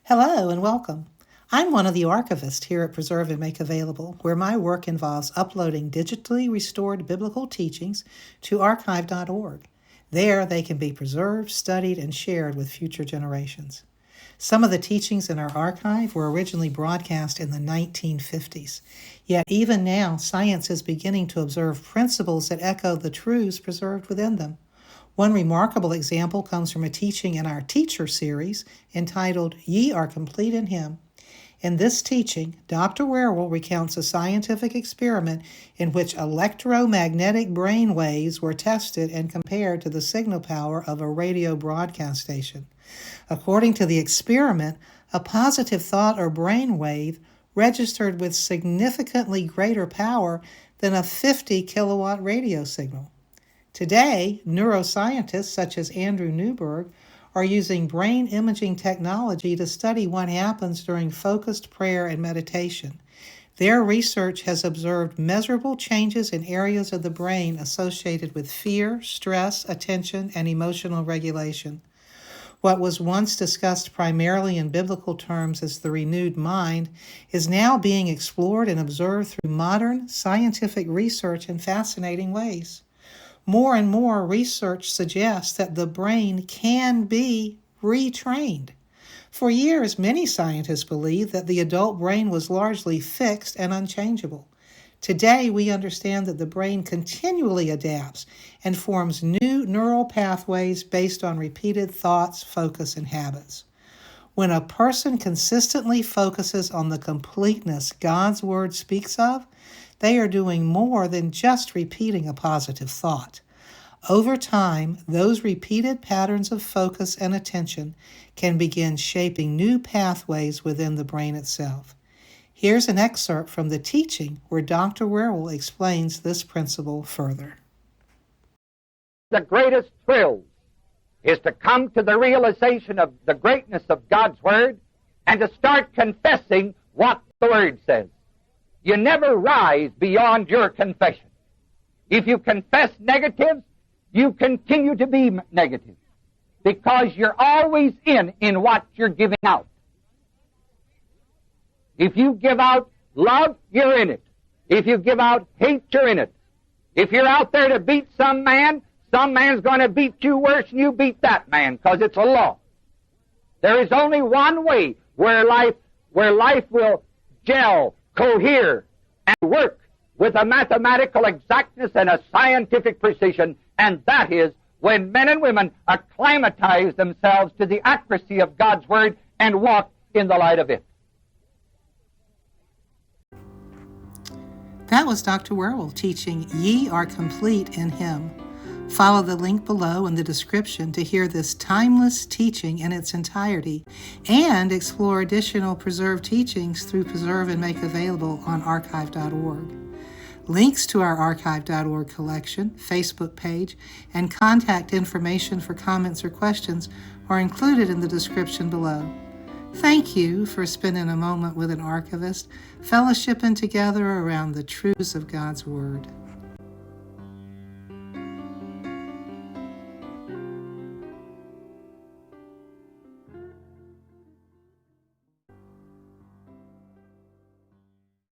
Hello and welcome. I'm one of the archivists here at Preserve and Make Available, where my work involves uploading digitally restored biblical teachings to archive.org. There they can be preserved, studied, and shared with future generations. Some of the teachings in our archive were originally broadcast in the 1950s. Yet even now, science is beginning to observe principles that echo the truths preserved within them. One remarkable example comes from a teaching in our Teacher series entitled, Ye Are Complete in Him. In this teaching, Dr. Wierwille recounts a scientific experiment in which electromagnetic brain waves were tested and compared to the signal power of a radio broadcast station. According to the experiment, a positive thought or brain wave registered with significantly greater power than a 50 kilowatt radio signal. Today, neuroscientists such as Andrew Newberg are using brain imaging technology to study what happens during focused prayer and meditation. Their research has observed measurable changes in areas of the brain associated with fear, stress, attention, and emotional regulation. What was once discussed primarily in biblical terms as the renewed mind is now being explored and observed through modern scientific research in fascinating ways. More and more research suggests that the brain can be retrained. For years, many scientists believed that the adult brain was largely fixed and unchangeable. Today, we understand that the brain continually adapts and forms new neural pathways based on repeated thoughts, focus, and habits. When a person consistently focuses on the completeness God's Word speaks of, they are doing more than just repeating a positive thought. Over time, those repeated patterns of focus and attention can begin shaping new pathways within the brain itself. Here's an excerpt from the teaching where Dr. Wierwille explains this principle further. The greatest thrill is to come to the realization of the greatness of God's Word and to start confessing what the Word says. You never rise beyond your confession. If you confess negatives, you continue to be negative because you're always in what you're giving out. If you give out love, you're in it. If you give out hate, you're in it. If you're out there to beat some man's going to beat you worse than you beat that man because it's a law. There is only one way where life will gel, cohere, and work with a mathematical exactness and a scientific precision, and that is when men and women acclimatize themselves to the accuracy of God's Word and walk in the light of it. That was Dr. Wierwille teaching, Ye Are Complete in Him. Follow the link below in the description to hear this timeless teaching in its entirety and explore additional preserved teachings through Preserve and Make Available on archive.org. Links to our archive.org collection, Facebook page, and contact information for comments or questions are included in the description below. Thank you for spending a moment with an archivist, fellowshipping together around the truths of God's Word.